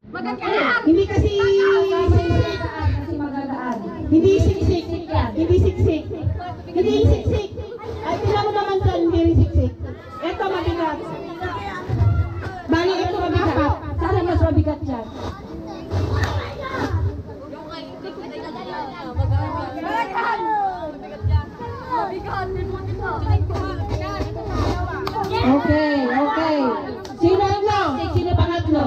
Hindi kasi magandaan. hindi siksik. Hindi siksik. Hindi siksik. Ay, tingnan mo naman dyan, hindi rin siksik. Ito mabigat. Bali, ito mabigat. Sana mas mabigat yan. Okay, okay. Sino ang plastic? Sino pangatlo?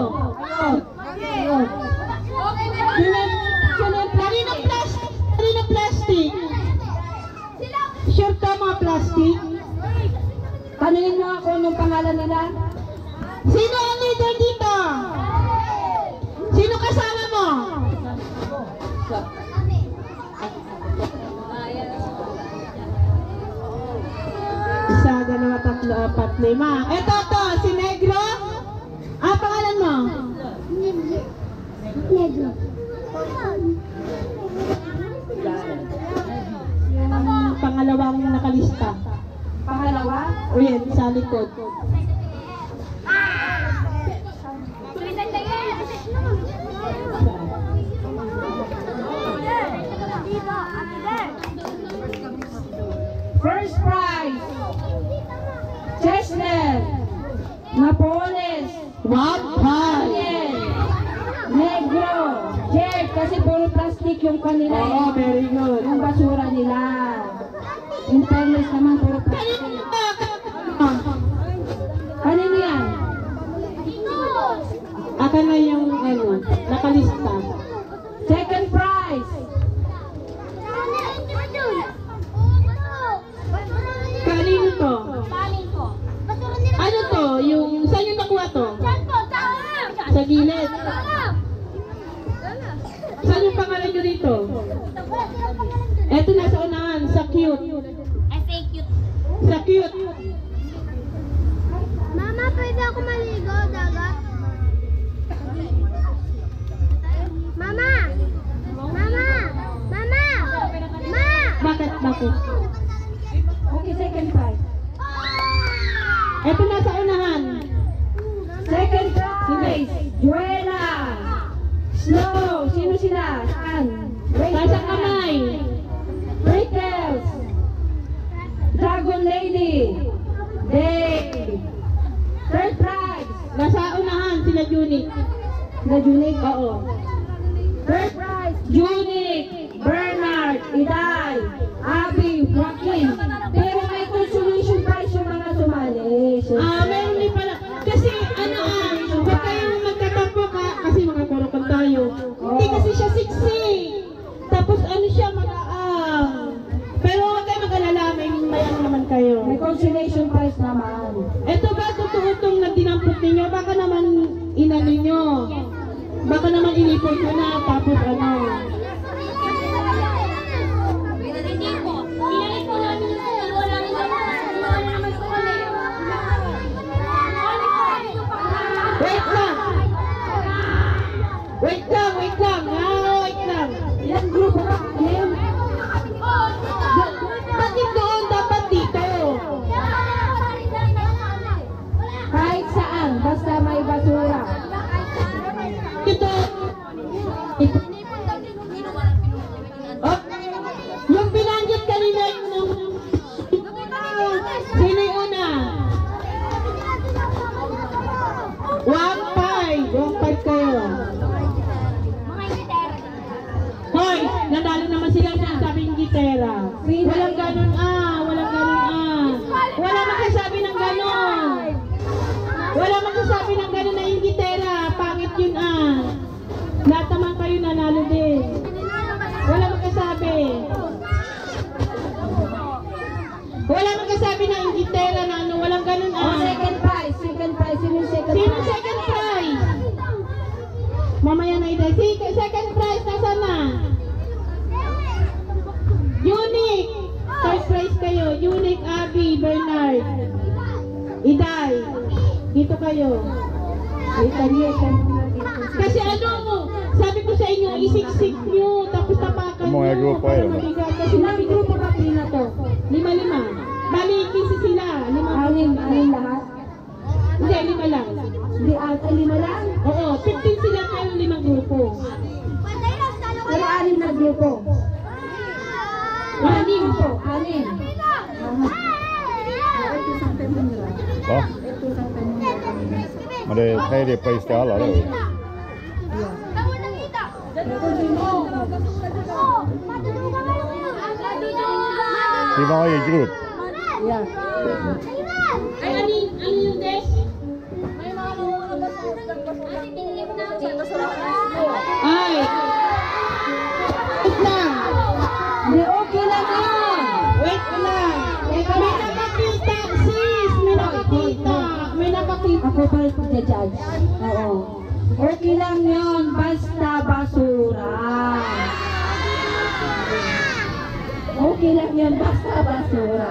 Kanino plastic? Sure ka mga plastic? Tanungin mo ako nung pangalan nila. Sino ang leader dito? Sino kasama mo? Isa, dalawa, tatlo, apat, lima. Ito, si Negro. Ah, pangalan mo? Negro. Yung pangalawang nakalista. Pangalawa? O yan, sa likod. First prize. Chestnut. Napoles. Wapal! Daniel. Negro. Jerk. Kasi puro plastic yung kanila. Oh, very good. Yung basura nila. In fairness naman puro plastic. Kanino yan? Akin na yung nakalista. Second prize. Kanino to? Ano to? Saan yung nakuha to? Sa gilid. Saan yung pangalan nyo dito? Eto nasa unahan, sa cute. Sa cute. Mama, pwede ako maligo, dagat? Mama! Mama! Mama! Ma! Bakit? Okay, second prize. Eto nasa unahan. Second prize. Joella. Snow. Sino sila? Saan? Nasa kamay. Prickles. Dragon Lady. Day. Third prize. Nasa unahan sila Unique. Na Junig? Oo. Third prize. Junig. Bernard. Iday. Abby. Joaquin. Pero may consolation prize yung mga sumali. Meron din pala. Kasi huwag kayong magtatampo kasi magkakurukan tayo. Hindi kasi siya siksi. Tapos siya pero huwag kayo mag-alala, may naman kayo. May consolation prize naman. Ito ba totoo itong nagdinampot ninyo? Baka naman inano nyo. Baka naman inipon nyo na, tapos Wait lang. Wait lang. Ilang grupo ka? Ilang? Bakit doon dapat dito? Kahit saan, basta may basura. Ito. Yung binanggit kanina sino yung una? 1-5 kayo. Hoy, nadalo naman sila sa sabing gitera. Walang ganun Wala magsasabi ng ganun. Wala magsasabi ng ganun na yung gitera. Pangit yun Lahat naman kayo nanalo din. Wala magsasabi. Wala magsasabi na yung gitera na walang ganun Second prize. Sino yung second Sino prize? second prize? Mamaya na ito. Second prize, nasa na? Unique. Third prize kayo. Unique, Abby, Bernard. Iday. Dito kayo. Kasi sabi ko sa inyo, isiksik nyo, tapos tapakan nyo. Mga grupo yun. Kasi namin grupo ka na to. 5. Bali, 15 sila. 5. Anim lahat? Hindi, 5 lang. Hindi ata 5 lang? Oo, 15 sila pero Det är tredje pris till alla då. Till varje grupp. Yeah. Ay, ano yung des? Ay! Wait lang! Hindi, okay lang yun. Wait lang! May nakakita, sis! May nakakita! May nakakita! Ako pa rin pag-judge. Oo. Okay lang yun, basta basura. Okay lang yun, basta basura.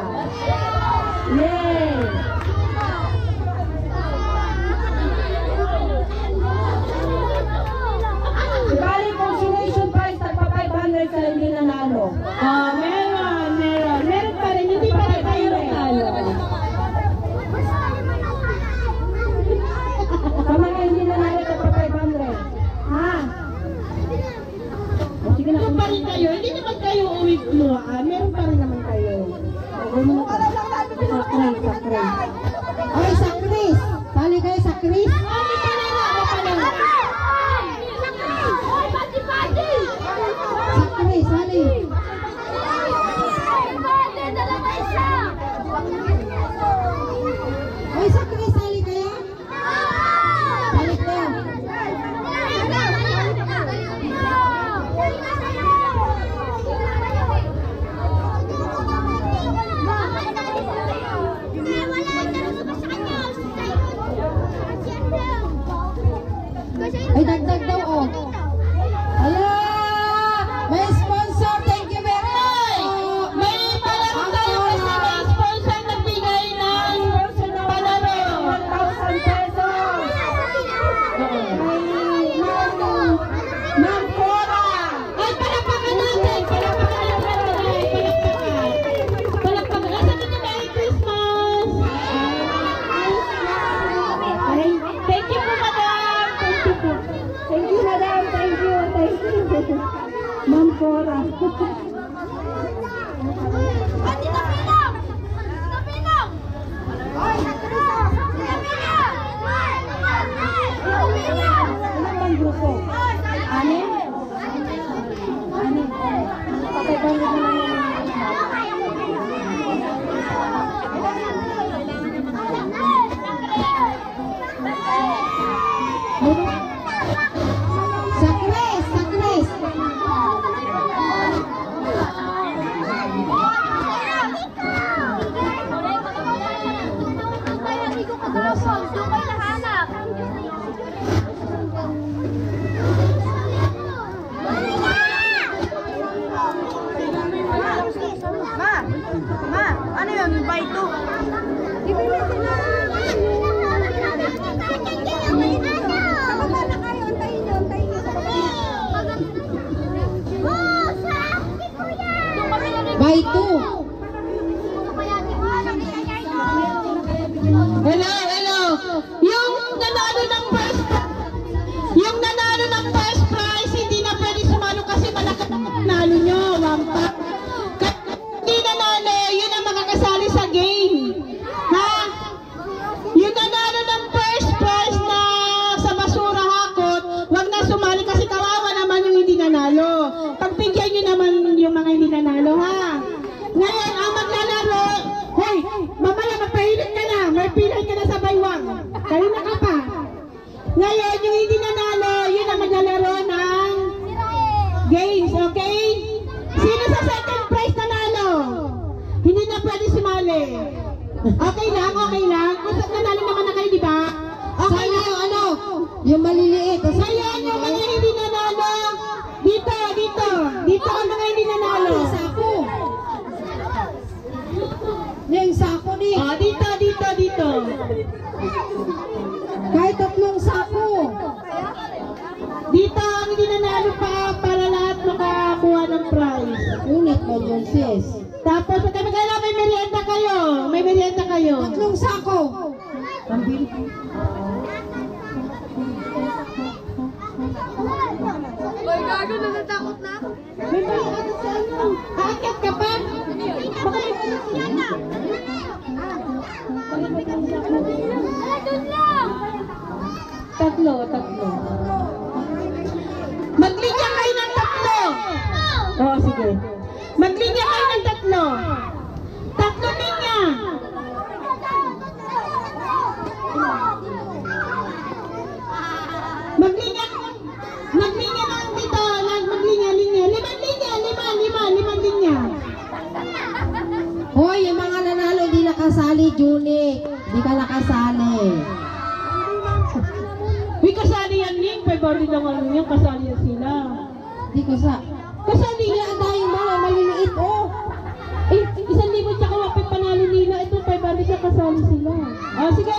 Yay! Ibalik consolation prize, tagpa 500 sa hindi nanalo. Meron! Meron pa rin, hindi pa rin tayo nanalo. Sa mga hindi nanalo, tagpa 500. Ha? O, sige na. Meron pa rin kayo, hindi naman kayo uwi kumuha. Meron pa rin naman kayo. Sakray. Ay, sa Chris. Sali kayo sa Chris. Ano pa rin na? Ano pa rin? Sa Chris, sali. Ay, sa Chris, sali kayo. Sali kayo. Ay, dagdag daw, oh. Hala! May sponsor, thank you very much. May palaro tayo kasi may sponsor na bigay ng palaro. 1,000 pesos. Ma'am Cora. Ay, palakpakan natin! Palakpakan natin! Palakpakan! Asa na Merry Christmas! Ay, thank you po, madam! Thank you po. Thank you, madam. Thank you. Ma'am Cora. Ano bang grupo? Anim? Papagbanggit na lang yung Sa Chris, sa Chris. Ma, ano yun? Buy two. Ibili sila. Sababa na kayo. Antayin nyo. By two. Hello! Yung nanalo ng first prize, hindi na pwede sumalo kasi malaki ang nanalo nyo. Wampa. Hindi nanalo, yun ang makakasali sa game. Ha? Yung nanalo ng first prize na sa basura hakot, wag na sumali kasi kawawa naman yung hindi nanalo. Pagbigyan nyo naman yung mga hindi nanalo, ha? Ngayon, ang maglalaro, hoy, mamaya magpahilit ka na, may pilay ka na sa baywang. Kanina ka pa. Ngayon, yung hindi nanalo, yun ang maglalaro ng games, okay? Sino sa second prize nanalo? Hindi na pwede sumali. Okay lang? Kung nanalo naman na kayo, di ba? Okay Sali lang. yung ano, yung maliliit. Kasi Ngayon, yung mga hindi nanalo, dito ang mga hindi nanalo. yung sako. Yung sako ni. Oh, dito. Kahit tatlong sako. Dito ang hindi nanalo pa para lahat makakuha ng prize. Unit mo yun, sis. Tapos, pag magkala, may merienda kayo. Tatlong sako. Uy, gago na natakot na ako. May merienda sa inyo. Aakyat ka pa? Baka may Yan na. Ala, doon lang. tatlo. Maglinya kayo ng tatlo. Oo, sige. Maglinya kayo ng tatlo. Tatlo linya. Maglinya lang dito. Maglinya. Limang linya. Hoy, yung mga nanalo di nakasali, Juni. Di ka nakasali. Uy, kasali yan, Ning. February lang ano yan. Kasali yan sila. Di ko sa... Kasali Kaya yan. dahil mga maliliit, oh. Eh, 1,000 tsaka wapit panalo nila. Ito, 500 na kasali sila. Ah, sige,